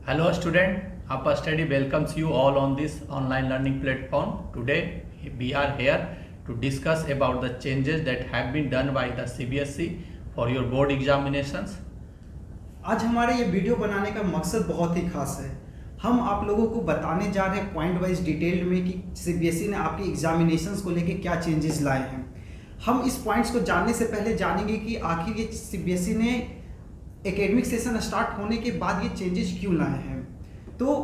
Hello student, Upper Study welcomes you all on this online learning platform. Today we are here to discuss about the changes that have been done by the CBSE for your board examinations. आज हमारे ये video बनाने का मकसद बहुत ही खास है। हम आप लोगों को बताने जा रहे हैं पॉइंट वाइज डिटेल में कि सीबीएसई ने आपकी एग्जामिनेशंस को लेके क्या चेंजेस लाए हैं। हम इस पॉइंट्स को जानने से पहले जानेंगे कि आखिर ये सीबीएसई ने एकेडमिक सेशन स्टार्ट होने के बाद ये चेंजेस क्यों लाए हैं। तो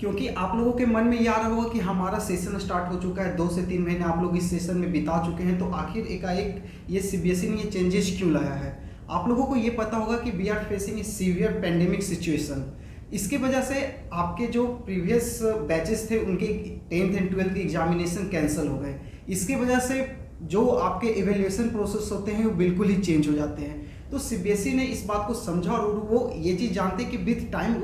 क्योंकि आप लोगों के मन में ये आ रहा होगा कि हमारा सेशन स्टार्ट हो चुका है, 2 से 3 महीने आप लोग इस सेशन में बिता चुके हैं, तो आखिर एकाएक ये सीबीएसई ने ये चेंजेस क्यों लाया है। आप लोगों को ये पता होगा कि we are facing a severe pandemic situation. इसकी वजह से आपके जो प्रीवियस बैचेस थे उनके 10th एंड 12th के एग्जामिनेशन कैंसिल हो गए। इसकी वजह से जो आपके इवेल्युएशन प्रोसेस होते हैं वो बिल्कुल ही चेंज हो जाते हैं। तो सीबीएसई ने इस बात को समझा और वो ये चीज़ जानते हैं कि विथ टाइम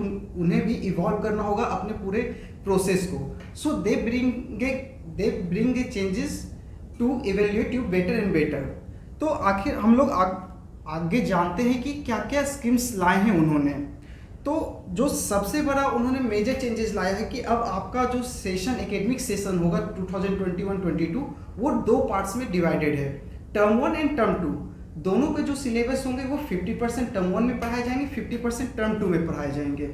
उन्हें भी इवॉल्व करना होगा अपने पूरे प्रोसेस को। So they bring a changes to evaluate you better and better. तो आखिर हम लोग आगे जानते हैं कि क्या क्या स्कीम्स लाए हैं उन्होंने। तो जो सबसे बड़ा उन्होंने मेजर चेंजेस लाया है कि अब आपका जो सेशन एकेडमिक सेशन होगा 2021-22 वो 2 पार्ट्स में डिवाइडेड है, टर्म 1 एंड टर्म 2। दोनों के जो सिलेबस होंगे वो 50% टर्म 1 में पढ़ाए जाएंगे, 50% टर्म 2 में पढ़ाए जाएंगे।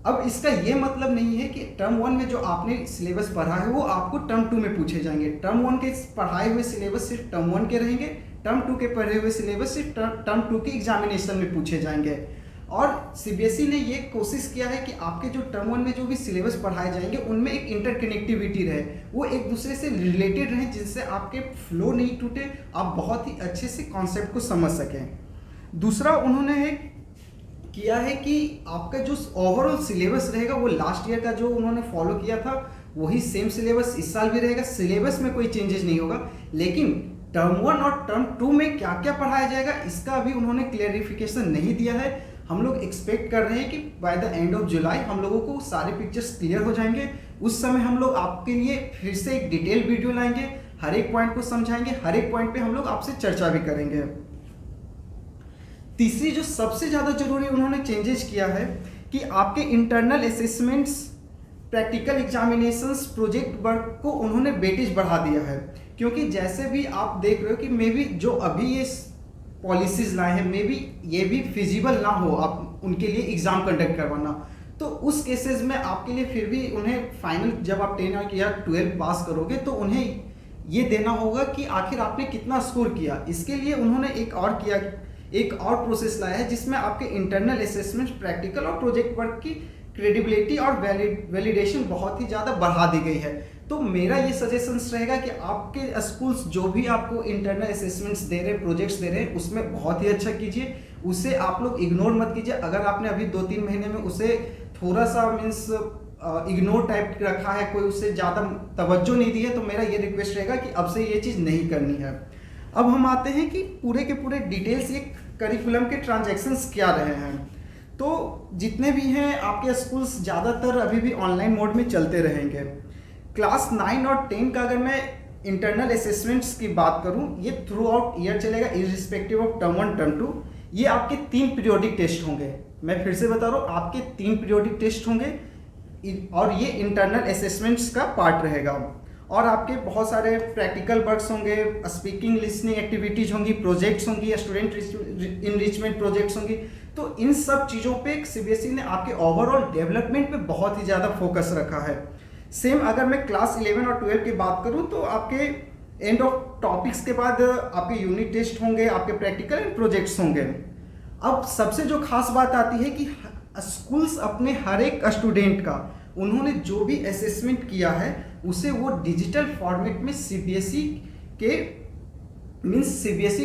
अब इसका ये मतलब नहीं है कि टर्म 1 में जो आपने सिलेबस पढ़ा है वो आपको टर्म 2 में पूछे जाएंगे। टर्म 1 के पढ़ाए हुए सिलेबस सिर्फ टर्म 1 के रहेंगे, टर्म 2 के पढ़े हुए सिलेबस सिर्फ टर्म 2 के एग्जामिनेशन में पूछे जाएंगे। और सीबीएसई ने ये कोशिश किया है कि आपके जो टर्म 1 में जो भी सिलेबस पढ़ाए जाएंगे उनमें एक इंटरकनेक्टिविटी रहे, वो एक दूसरे से रिलेटेड रहें, जिससे आपके फ्लो नहीं टूटे, आप बहुत ही अच्छे से कॉन्सेप्ट को समझ सकें। दूसरा उन्होंने किया है कि आपका जो ओवरऑल सिलेबस रहेगा वो लास्ट ईयर का जो उन्होंने फॉलो किया था वही सेम सिलेबस इस साल भी रहेगा। सिलेबस में कोई चेंजेस नहीं होगा, लेकिन टर्म 1 और टर्म 2 में क्या क्या पढ़ाया जाएगा इसका अभी उन्होंने क्लियरिफिकेशन नहीं दिया है। हम लोग एक्सपेक्ट कर रहे हैं कि by the end of July हम लोगों को सारे पिक्चर्स क्लियर हो जाएंगे। उस समय हम लोग आपके लिए फिर से एक डिटेल वीडियो लाएंगे, हर एक पॉइंट को समझाएंगे, हर एक पॉइंट पे हम लोग आपसे चर्चा भी करेंगे। तीसरी जो सबसे ज़्यादा जरूरी उन्होंने चेंजेस किया है कि आपके internal assessments, practical examinations, project work को उन्होंने वेटेज बढ़ा दिया है। क्योंकि जैसे भी आप देख रहे हो कि मे बी जो अभी ये पॉलिसीज लाए हैं मे बी ये भी फिजिबल ना हो आप उनके लिए एग्जाम कंडक्ट करवाना, तो उस केसेस में आपके लिए फिर भी उन्हें फाइनल जब आप 10 या 12 पास करोगे तो उन्हें ये देना होगा कि आखिर आपने कितना स्कोर किया। इसके लिए उन्होंने एक और प्रोसेस लाया है जिसमें आपके इंटरनल असेसमेंट, प्रैक्टिकल और प्रोजेक्ट वर्क की क्रेडिबिलिटी और वैलिडेशन बहुत ही ज़्यादा बढ़ा दी गई है। तो मेरा ये सजेशंस रहेगा कि आपके स्कूल्स जो भी आपको इंटरनल असेसमेंट्स दे रहे हैं, प्रोजेक्ट्स दे रहे हैं, उसमें बहुत ही अच्छा कीजिए, उसे आप लोग इग्नोर मत कीजिए। अगर आपने अभी 2-3 महीने में उसे थोड़ा सा मीन्स इग्नोर टाइप रखा है, कोई उससे ज़्यादा तवज्जो नहीं दी है, तो मेरा ये रिक्वेस्ट रहेगा कि अब से ये चीज़ नहीं करनी है। अब हम आते हैं कि पूरे के पूरे डिटेल्स ये करिकुलम के ट्रांजेक्शन्स क्या रहे हैं। तो जितने भी हैं आपके स्कूल्स ज़्यादातर अभी भी ऑनलाइन मोड में चलते रहेंगे। क्लास 9 और 10 का अगर मैं इंटरनल असेसमेंट्स की बात करूं, ये थ्रू आउट ईयर चलेगा इररिस्पेक्टिव ऑफ टर्म 1 टर्म 2। ये आपके 3 पीरियोडिक टेस्ट होंगे। मैं फिर से बता रहा हूँ, आपके 3 पीरियोडिक टेस्ट होंगे और ये इंटरनल असेसमेंट्स का पार्ट रहेगा। और आपके बहुत सारे प्रैक्टिकल वर्क्स होंगे, स्पीकिंग लिसनिंग एक्टिविटीज होंगी, प्रोजेक्ट्स होंगी या स्टूडेंट इनरिचमेंट प्रोजेक्ट्स होंगी। तो इन सब चीज़ों पे सीबीएसई ने आपके ओवरऑल डेवलपमेंट पे बहुत ही ज़्यादा फोकस रखा है। सेम अगर मैं क्लास 11 और 12 की बात करूं तो आपके एंड ऑफ टॉपिक्स के बाद आपके यूनिट टेस्ट होंगे, आपके प्रैक्टिकल एंड प्रोजेक्ट्स होंगे। अब सबसे जो खास बात आती है कि स्कूल्स अपने हर एक स्टूडेंट का उन्होंने जो भी असेसमेंट किया है उसे वो डिजिटल फॉर्मेट में सीबीएसई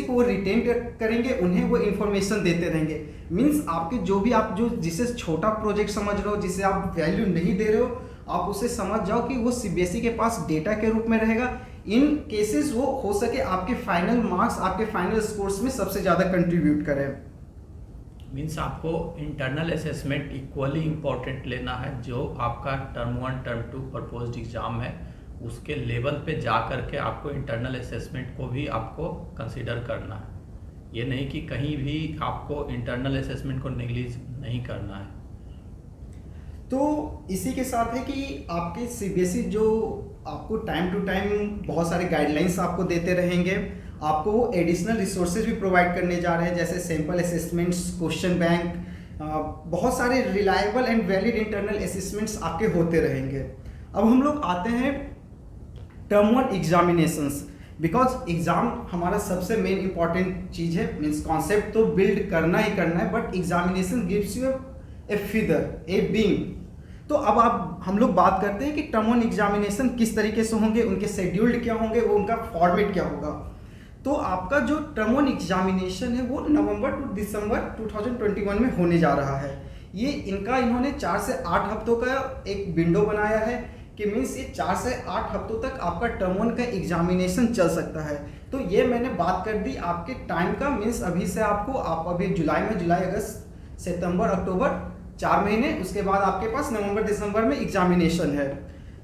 को वो रिटेन करेंगे, उन्हें वो इन्फॉर्मेशन देते रहेंगे। मीन्स आपके जो भी आप जिसे छोटा प्रोजेक्ट समझ रहे हो, जिसे आप वैल्यू नहीं दे रहे हो, आप उसे समझ जाओ कि वो सीबीएसई के पास डेटा के रूप में रहेगा। इन केसेस वो हो सके आपके फाइनल मार्क्स, आपके फाइनल स्कोर्स में सबसे ज़्यादा कंट्रीब्यूट करें। मीन्स आपको इंटरनल असेसमेंट इक्वली इम्पोर्टेंट लेना है। जो आपका टर्म 1 टर्म 2 प्रपोज्ड एग्ज़ाम है उसके लेवल पे जा कर के आपको इंटरनल असेसमेंट को भी आपको कंसीडर करना है। ये नहीं कि कहीं भी आपको इंटरनल असेसमेंट को नेग्लिज नहीं करना है। तो इसी के साथ है कि आपके सीबीएसई जो आपको टाइम टू टाइम बहुत सारे गाइडलाइंस आपको देते रहेंगे, आपको वो एडिशनल रिसोर्सेज भी प्रोवाइड करने जा रहे हैं, जैसे सैम्पल असेसमेंट्स, क्वेश्चन बैंक, बहुत सारे reliable and valid internal assessments आपके होते रहेंगे। अब हम लोग आते हैं टर्म 1 एग्जामिनेशंस, बिकॉज एग्जाम हमारा सबसे मेन इंपॉर्टेंट चीज़ है, मीन्स कॉन्सेप्ट तो बिल्ड करना ही करना है, but examination gives U a figure, a being. तो अब हम लोग बात करते हैं कि टर्म 1 एग्जामिनेशन किस तरीके से होंगे, उनके शेड्यूल्ड क्या होंगे, वो उनका फॉर्मेट क्या होगा। तो आपका जो टर्म 1 एग्जामिनेशन है वो नवंबर टू दिसंबर 2021 में होने जा रहा है। ये इन्होंने 4 से 8 हफ्तों का एक विंडो बनाया है कि मीन्स ये 4 से 8 हफ्तों तक आपका टर्म 1 का एग्जामिनेशन चल सकता है। तो ये मैंने बात कर दी आपके टाइम का, मीन्स अभी से आप अभी जुलाई अगस्त सितंबर अक्टूबर 4 महीने, उसके बाद आपके पास नवंबर दिसंबर में एग्जामिनेशन है।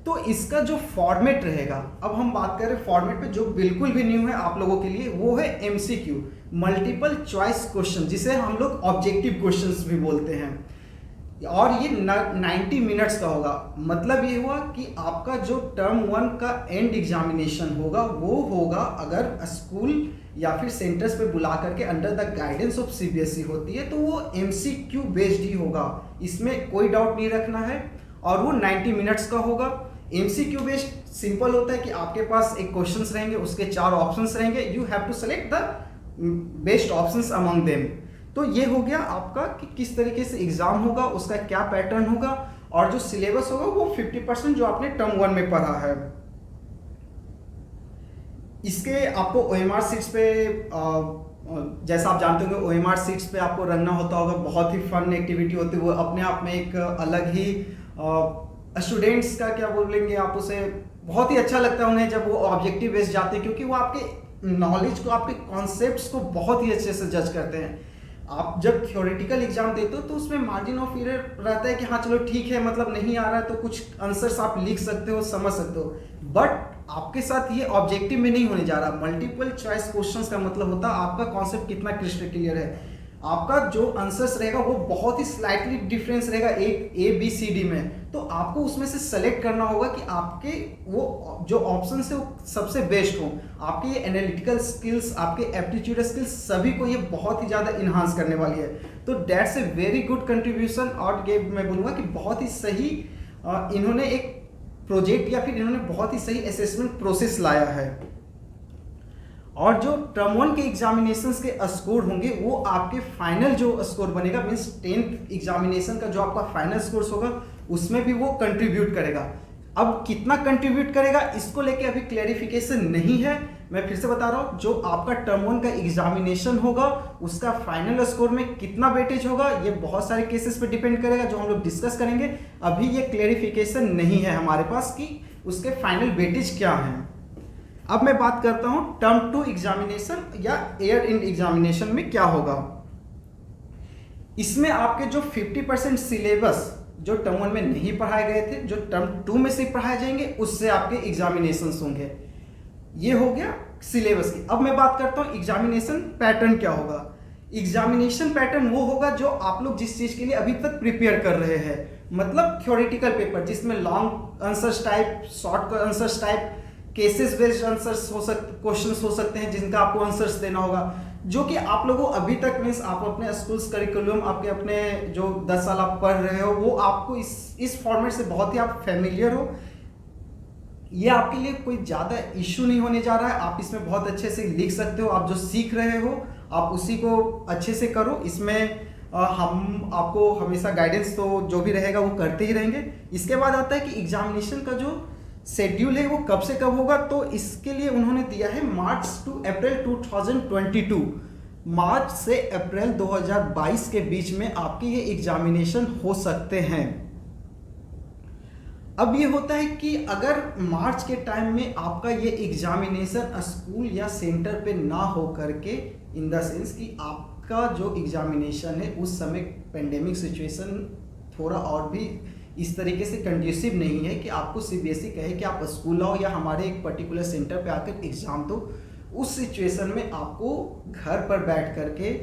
तो इसका जो फॉर्मेट रहेगा, अब हम बात करें फॉर्मेट पे, जो बिल्कुल भी न्यू है आप लोगों के लिए, वो है MCQ, मल्टीपल चॉइस क्वेश्चन, जिसे हम लोग ऑब्जेक्टिव क्वेश्चंस भी बोलते हैं। और ये 90 मिनट्स का होगा। मतलब ये हुआ कि आपका जो टर्म 1 का एंड एग्जामिनेशन होगा वो होगा, अगर स्कूल या फिर सेंटर्स पे बुला करके under the guidance of CBSE होती है, तो वो MCQ बेस्ड ही होगा, इसमें कोई डाउट नहीं रखना है। और वो 90 मिनट्स का होगा। MCQ बेस्ड सिंपल होता है कि आपके पास एक क्वेश्चंस रहेंगे, उसके 4 ऑप्शंस रहेंगे, you have to select the best options among them. तो ये हो गया आपका कि किस तरीके से एग्जाम होगा, उसका क्या पैटर्न होगा, और जो सिलेबस होगा वो 50% जो आपने टर्म 1 में पढ़ा है। इसके आपको OMR शीट्स पे जैसा आप जानते होंगे, OMR शीट्स पे आपको रखना होता होगा, बहुत ही फन एक्टिविटी होती है वो, अपने आप में एक अलग ही स्टूडेंट्स का क्या बोलेंगे आप उसे, बहुत ही अच्छा लगता है उन्हें जब वो ऑब्जेक्टिव बेस्ड जाते हैं, क्योंकि वो आपके नॉलेज को, आपके कॉन्सेप्ट्स को बहुत ही अच्छे से जज करते हैं। आप जब थ्योरेटिकल एग्जाम देते हो तो उसमें मार्जिन ऑफ एरर रहता है कि हाँ चलो ठीक है, मतलब नहीं आ रहा है तो कुछ आंसर्स आप लिख सकते हो, समझ सकते हो, बट आपके साथ ये ऑब्जेक्टिव में नहीं होने जा रहा। मल्टीपल चॉइस क्वेश्चंस का मतलब होता है आपका कॉन्सेप्ट कितना क्रिस्टल क्लियर है, आपका जो आंसर्स रहेगा वो बहुत ही स्लाइटली डिफरेंस रहेगा एक ABCD में। तो आपको उसमें से सेलेक्ट करना होगा कि आपके वो जो ऑप्शन है वो सबसे बेस्ट हो। आपके ये एनालिटिकल स्किल्स, आपके एप्टीट्यूड स्किल्स, सभी को ये बहुत ही ज़्यादा इन्हांस करने वाली है। तो that's a very good contribution. और ये मैं बोलूँगा कि बहुत ही सही इन्होंने एक प्रोजेक्ट या फिर इन्होंने बहुत ही सही असेसमेंट प्रोसेस लाया है। और जो टर्म 1 के एग्जामिनेशंस के स्कोर होंगे वो आपके फाइनल जो स्कोर बनेगा, मीन्स 10th एग्जामिनेशन का जो आपका फाइनल स्कोर होगा उसमें भी वो कंट्रीब्यूट करेगा। अब कितना कंट्रीब्यूट करेगा इसको लेके अभी क्लैरिफिकेशन नहीं है। मैं फिर से बता रहा हूँ, जो आपका टर्म 1 का एग्जामिनेशन होगा उसका फाइनल स्कोर में कितना वेटेज होगा, ये बहुत सारे केसेस पे डिपेंड करेगा जो हम लोग डिस्कस करेंगे। अभी ये क्लैरिफिकेशन नहीं है हमारे पास कि उसके फाइनल वेटेज क्या हैं। अब मैं बात करता हूं टर्म 2 एग्जामिनेशन या ईयर एंड एग्जामिनेशन में क्या होगा। इसमें आपके जो 50% सिलेबस जो टर्म 1 में नहीं पढ़ाए गए थे, जो टर्म 2 में से पढ़ाए जाएंगे, उससे आपके एग्जामिनेशन होंगे। ये हो गया सिलेबस की। अब मैं बात करता हूं एग्जामिनेशन पैटर्न क्या होगा। एग्जामिनेशन पैटर्न वो होगा जो आप लोग जिस चीज के लिए अभी तक प्रिपेयर कर रहे हैं, मतलब थ्योरेटिकल पेपर जिसमें long answers type, short answers type, cases based answers हो सकते, क्वेश्चंस हो सकते हैं जिनका आपको आंसर्स देना होगा, जो कि आप लोगों अभी तक मीन्स आप अपने स्कूल्स करिकुलम, आपके अपने जो 10 साल आप पढ़ रहे हो, वो आपको इस फॉर्मेट से बहुत ही आप फेमिलियर हो। ये आपके लिए कोई ज़्यादा इश्यू नहीं होने जा रहा है। आप इसमें बहुत अच्छे से लिख सकते हो। आप जो सीख रहे हो आप उसी को अच्छे से करो। इसमें हम आपको हमेशा गाइडेंस तो जो भी रहेगा वो करते ही रहेंगे। इसके बाद आता है कि एग्जामिनेशन का जो शेड्यूल है वो कब से कब होगा। तो इसके लिए उन्होंने दिया है मार्च टू अप्रैल 2022। मार्च से अप्रैल 2022 के बीच में आपके ये एग्जामिनेशन हो सकते हैं। अब ये होता है कि अगर मार्च के टाइम में आपका ये एग्जामिनेशन स्कूल या सेंटर पे ना हो करके, इन द सेंस कि आपका जो एग्जामिनेशन है उस समय पेंडेमिक सिचुएशन थोड़ा और भी इस तरीके से कंड्यूसिव नहीं है कि आपको सीबीएसई कहे कि आप स्कूल आओ या हमारे एक पर्टिकुलर सेंटर पे आकर एग्ज़ाम दो। उस सिचुएशन में आपको घर पर बैठ करके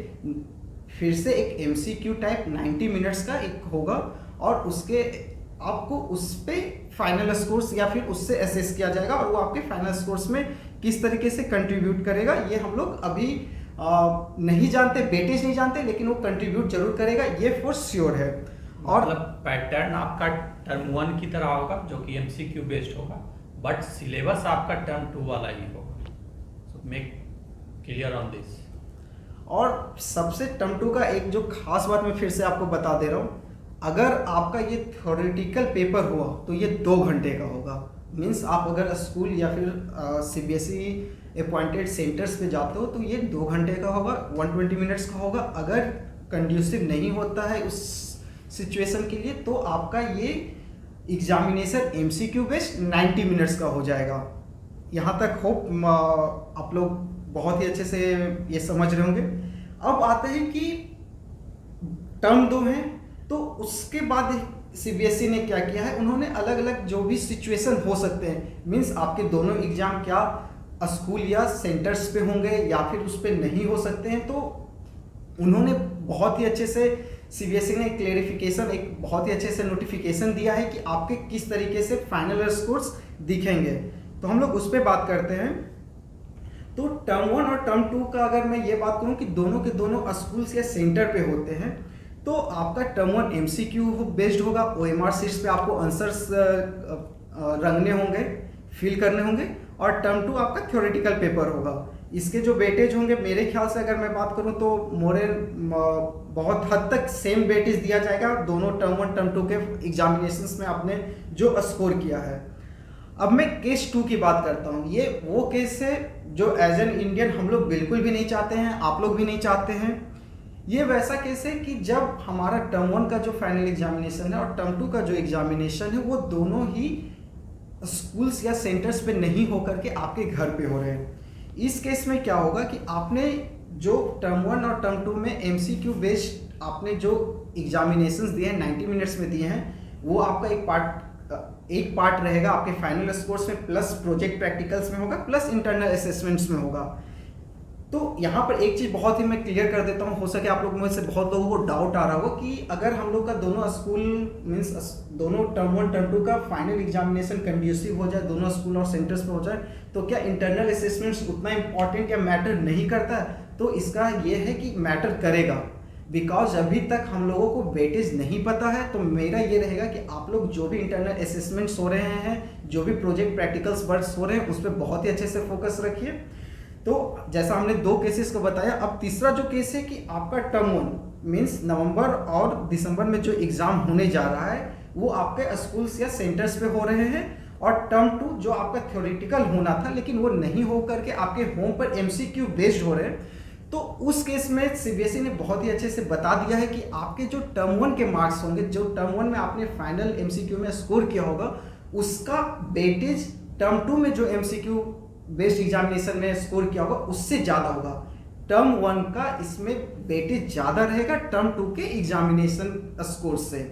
फिर से एक MCQ टाइप 90 मिनट्स का एक होगा और उसके आपको उस पे फाइनल स्कोर्स या फिर उससे असेस किया जाएगा और वो आपके फाइनल स्कोर्स में किस तरीके से कंट्रीब्यूट करेगा ये हम लोग अभी नहीं जानते, वेटेज नहीं जानते, लेकिन वो कंट्रीब्यूट जरूर करेगा, ये फॉर श्योर है। और मतलब पैटर्न आपका टर्म 1 की तरह होगा जो कि एमसीक्यू बेस्ड होगा, बट सिलेबस आपका टर्म 2 वाला ही होगा। So make clear on this. और सबसे टर्म 2 का एक जो खास बात मैं फिर से आपको बता दे रहा हूँ, अगर आपका ये थ्योरेटिकल पेपर हुआ तो ये 2 घंटे का होगा। मीन्स आप अगर स्कूल या फिर सीबीएसई अपॉइंटेड सेंटर्स पे जाते हो तो ये 2 घंटे का होगा, 120 मिनट्स का होगा। अगर कंड्यूसिव नहीं होता है उस सिचुएशन के लिए तो आपका ये एग्जामिनेशन एमसीक्यू बेस्ड 90 मिनट्स का हो जाएगा। यहाँ तक होप आप लोग बहुत ही अच्छे से ये समझ रहे होंगे। अब आते हैं कि टर्म 2 है तो उसके बाद सीबीएसई ने क्या किया है, उन्होंने अलग अलग जो भी सिचुएशन हो सकते हैं, मीन्स आपके दोनों एग्जाम क्या स्कूल या सेंटर्स पे होंगे या फिर उस पर नहीं हो सकते हैं, तो उन्होंने बहुत ही अच्छे से सीबीएसई ने क्लेरिफिकेशन, एक बहुत ही अच्छे से नोटिफिकेशन दिया है कि आपके किस तरीके से फाइनल स्कोर्स दिखेंगे। तो हम लोग उस पर बात करते हैं। तो टर्म 1 और टर्म 2 का अगर मैं ये बात करूं कि दोनों के दोनों स्कूल्स या सेंटर पे होते हैं, तो आपका टर्म 1 एमसीक्यू बेस्ड होगा, ओएमआर शीट्स पे आपको आंसर्स रंगने होंगे, फिल करने होंगे, और टर्म 2 आपका थ्योरेटिकल पेपर होगा। इसके जो वेटेज होंगे मेरे ख्याल से अगर मैं बात करूं तो बहुत हद तक सेम वेटेज दिया जाएगा दोनों टर्म 1 टर्म 2 के एग्जामिनेशंस में आपने जो स्कोर किया है। अब मैं केस 2 की बात करता हूं। ये वो केस है जो एज एन इंडियन हम लोग बिल्कुल भी नहीं चाहते हैं, आप लोग भी नहीं चाहते हैं। ये वैसा केस है कि जब हमारा टर्म 1 का जो फाइनल एग्जामिनेशन है और टर्म 2 का जो एग्जामिनेशन है वो दोनों ही स्कूल्स या सेंटर्स पे नहीं होकर के आपके घर पे हो रहे हैं। इस केस में क्या होगा कि आपने जो टर्म 1 और टर्म 2 में एमसीक्यू बेस्ड आपने जो एग्जामिनेशंस दिए हैं 90 मिनट्स में दिए हैं, वो आपका एक पार्ट रहेगा आपके फाइनल स्कोर्स में, प्लस प्रोजेक्ट प्रैक्टिकल्स में होगा, प्लस इंटरनल असेसमेंट्स में होगा। तो यहाँ पर एक चीज़ बहुत ही मैं क्लियर कर देता हूँ, हो सके आप लोग में से बहुत लोगों को डाउट आ रहा होगा कि अगर हम लोग का दोनों स्कूल मीन्स दोनों टर्म 1 टर्म 2 का फाइनल एग्जामिनेशन कंड्यूसिव हो जाए, दोनों स्कूल और सेंटर्स पे हो जाए, तो क्या इंटरनल असेसमेंट्स उतना इंपॉर्टेंट या मैटर नहीं करता है? तो इसका ये है कि मैटर करेगा, बिकॉज अभी तक हम लोगों को वेटेज नहीं पता है। तो मेरा ये रहेगा कि आप लोग जो भी इंटरनल असेसमेंट्स हो रहे हैं, जो भी प्रोजेक्ट प्रैक्टिकल्स वर्क्स हो रहे हैं, उस पर बहुत ही अच्छे से फोकस रखिए। तो जैसा हमने 2 केसेस को बताया, अब तीसरा जो केस है कि आपका टर्म 1 मीन्स नवंबर और दिसंबर में जो एग्जाम होने जा रहा है वो आपके स्कूल्स या सेंटर्स पे हो रहे हैं, और टर्म 2 जो आपका थ्योरेटिकल होना था लेकिन वो नहीं हो करके आपके होम पर एमसीक्यू बेस्ड हो रहे हैं। तो उस केस में सीबीएसई ने बहुत ही अच्छे से बता दिया है कि आपके जो टर्म 1 के मार्क्स होंगे, जो टर्म 1 में आपने फाइनल एमसीक्यू में स्कोर किया होगा, उसका वेटेज टर्म 2 में जो एमसीक्यू बेस्ड एग्जामिनेशन में स्कोर किया होगा उससे ज़्यादा होगा। टर्म 1 का इसमें वेटेज ज़्यादा रहेगा टर्म 2 के एग्जामिनेशन स्कोर से।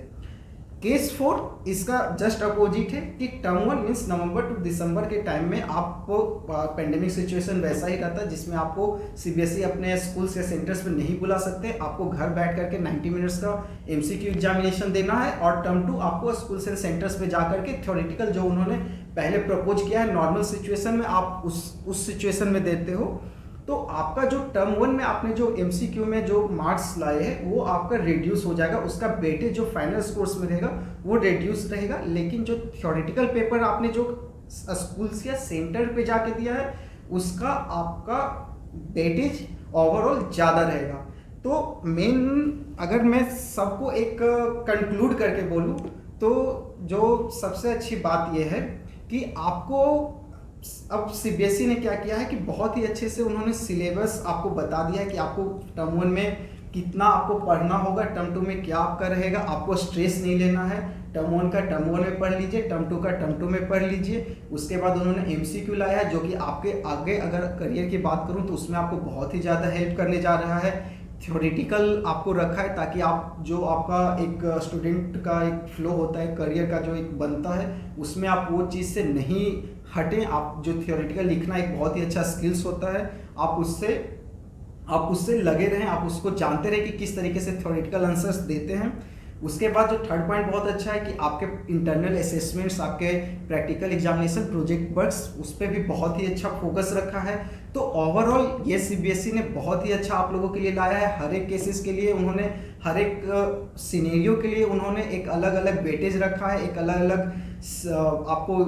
केस 4 इसका जस्ट अपोजिट है कि टर्म 1 मीन्स नवंबर टू दिसंबर के टाइम में आपको पेंडेमिक सिचुएशन वैसा ही रहता है जिसमें आपको सीबीएसई अपने स्कूल्स या सेंटर्स पे नहीं बुला सकते, आपको घर बैठ करके 90 मिनट्स का एमसीक्यू एग्जामिनेशन देना है, और टर्म 2 आपको स्कूल्स एंड सेंटर्स पे जा करके थ्योरेटिकल जो उन्होंने पहले प्रपोज किया है नॉर्मल सिचुएशन में आप उस सिचुएशन में देते हो। तो आपका जो टर्म 1 में आपने जो एमसीक्यू में जो मार्क्स लाए हैं वो आपका रिड्यूस हो जाएगा, उसका वेटेज जो फाइनल स्कोर्स में रहेगा वो रिड्यूस रहेगा, लेकिन जो थ्योरेटिकल पेपर आपने जो स्कूल्स या सेंटर पे जाके दिया है उसका आपका वेटेज ओवरऑल ज़्यादा रहेगा। तो मेन अगर मैं सबको एक कंक्लूड करके बोलूँ तो जो सबसे अच्छी बात यह है कि आपको अब सीबीएसई ने क्या किया है कि बहुत ही अच्छे से उन्होंने सिलेबस आपको बता दिया है कि आपको टर्म 1 में कितना आपको पढ़ना होगा, टर्म 2 में क्या आपका रहेगा, आपको स्ट्रेस नहीं लेना है। टर्म 1 का टर्म 1 में पढ़ लीजिए, टर्म 2 का टर्म 2 में पढ़ लीजिए। उसके बाद उन्होंने एमसीक्यू लाया है जो कि आपके आगे अगर करियर की बात करूं तो उसमें आपको बहुत ही ज़्यादा हेल्प करने जा रहा है। थ्योरेटिकल आपको रखा है ताकि आप जो आपका एक स्टूडेंट का एक फ्लो होता है करियर का जो एक बनता है उसमें आप वो चीज़ से नहीं हटें। आप जो थ्योरेटिकल लिखना एक बहुत ही अच्छा स्किल्स होता है, आप उससे लगे रहें, आप उसको जानते रहें कि किस तरीके से थ्योरेटिकल आंसर्स देते हैं। उसके बाद जो थर्ड पॉइंट बहुत अच्छा है कि आपके इंटरनल असेसमेंट्स, आपके प्रैक्टिकल एग्जामिनेशन, प्रोजेक्ट वर्क्स, उस पर भी बहुत ही अच्छा फोकस रखा है। तो ओवरऑल ये सीबीएसई ने बहुत ही अच्छा आप लोगों के लिए लाया है। हर एक केसेस के लिए उन्होंने, हर एक सिनेरियो के लिए उन्होंने एक अलग अलग वेटेज रखा है, एक अलग अलग आपको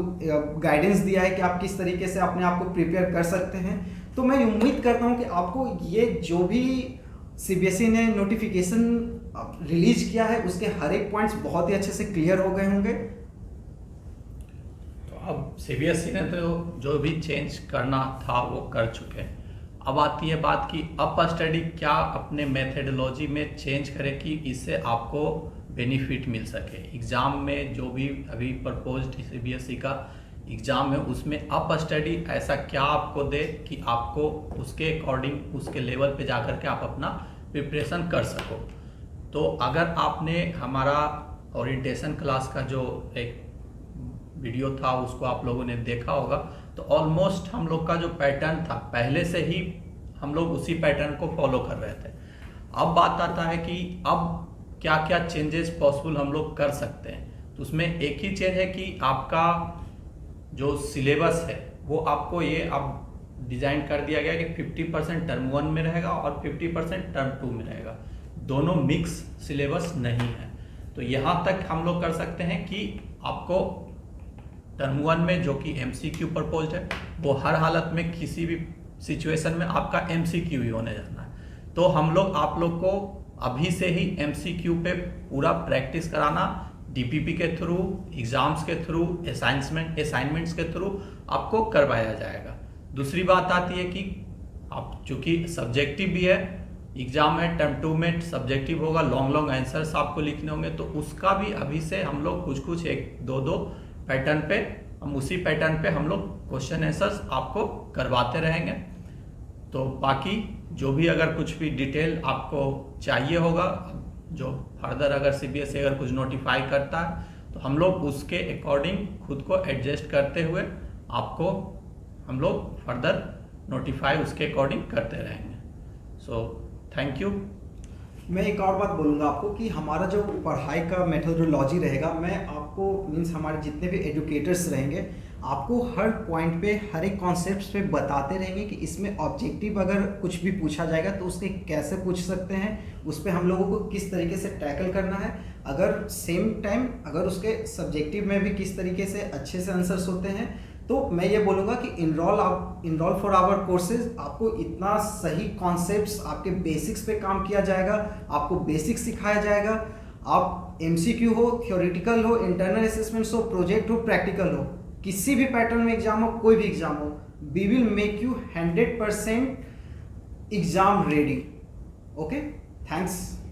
गाइडेंस दिया है कि आप किस तरीके से अपने आप को प्रिपेयर कर सकते हैं। तो मैं उम्मीद करता हूँ कि आपको ये जो भी सीबीएसई ने नोटिफिकेशन रिलीज किया है उसके हर एक पॉइंट्स बहुत ही अच्छे से क्लियर हो गए होंगे। तो अब सीबीएसई ने तो जो भी चेंज करना था वो कर चुके हैं। अब आती है बात कि अप स्टडी क्या अपने मेथडोलॉजी में चेंज करे कि इससे आपको बेनिफिट मिल सके। एग्ज़ाम में जो भी अभी प्रपोज्ड सीबीएसई का एग्ज़ाम है उसमें अप स्टडी ऐसा क्या आपको दे कि आपको उसके अकॉर्डिंग उसके लेवल पे जाकर के आप अपना प्रिपरेशन कर सको। तो अगर आपने हमारा ओरिएंटेशन क्लास का जो एक वीडियो था उसको आप लोगों ने देखा होगा, तो ऑलमोस्ट हम लोग का जो पैटर्न था पहले से ही हम लोग उसी पैटर्न को फॉलो कर रहे थे। अब बात आता है कि अब क्या क्या चेंजेस पॉसिबल हम लोग कर सकते हैं। तो उसमें एक ही चेंज है कि आपका जो सिलेबस है वो आपको ये अब डिज़ाइन कर दिया गया कि 50% टर्म 1 में रहेगा और 50% टर्म 2 में रहेगा, दोनों मिक्स सिलेबस नहीं है। तो यहाँ तक हम लोग कर सकते हैं कि आपको टर्म 1 में जो कि एमसीक्यू प्रपोज्ड है वो हर हालत में किसी भी सिचुएशन में आपका एमसीक्यू ही होने जाना है। तो हम लोग आप लोग को अभी से ही एमसीक्यू पे पूरा प्रैक्टिस कराना, डीपीपी के थ्रू, एग्जाम्स के थ्रू, असाइनमेंट्स के थ्रू आपको करवाया जाएगा। दूसरी बात आती है कि आप चूँकि सब्जेक्टिव भी है, एग्जाम है टर्म 2 में सब्जेक्टिव होगा, लॉन्ग आंसर्स आपको लिखने होंगे, तो उसका भी अभी से हम लोग कुछ एक दो पैटर्न पे, हम उसी पैटर्न पे हम लोग क्वेश्चन आंसर्स आपको करवाते रहेंगे। तो बाकी जो भी अगर कुछ भी डिटेल आपको चाहिए होगा, जो फर्दर अगर सीबीएसई अगर कुछ नोटिफाई करता है तो हम लोग उसके अकॉर्डिंग खुद को एडजस्ट करते हुए आपको हम लोग फर्दर नोटिफाई उसके अकॉर्डिंग करते रहेंगे। So thank you. मैं एक और बात बोलूँगा आपको कि हमारा जो पढ़ाई का मेथोडोलॉजी रहेगा, मैं आपको मीन्स हमारे जितने भी एजुकेटर्स रहेंगे आपको हर पॉइंट पे, हर एक कॉन्सेप्ट पे बताते रहेंगे कि इसमें ऑब्जेक्टिव अगर कुछ भी पूछा जाएगा तो उसके कैसे पूछ सकते हैं, उस पर हम लोगों को किस तरीके से टैकल करना है, अगर सेम टाइम अगर उसके सब्जेक्टिव में भी किस तरीके से अच्छे से आंसर्स होते हैं। तो मैं ये बोलूँगा कि इनरोल फॉर आवर कोर्सेज, आपको इतना सही कॉन्सेप्ट्स, आपके बेसिक्स पे काम किया जाएगा, आपको बेसिक्स सिखाया जाएगा। आप एमसीक्यू हो, थ्योरेटिकल हो, इंटरनल असेसमेंट्स हो, प्रोजेक्ट हो, प्रैक्टिकल हो, किसी भी पैटर्न में एग्जाम हो, कोई भी एग्जाम हो, we will make you 100% exam ready. Okay, thanks.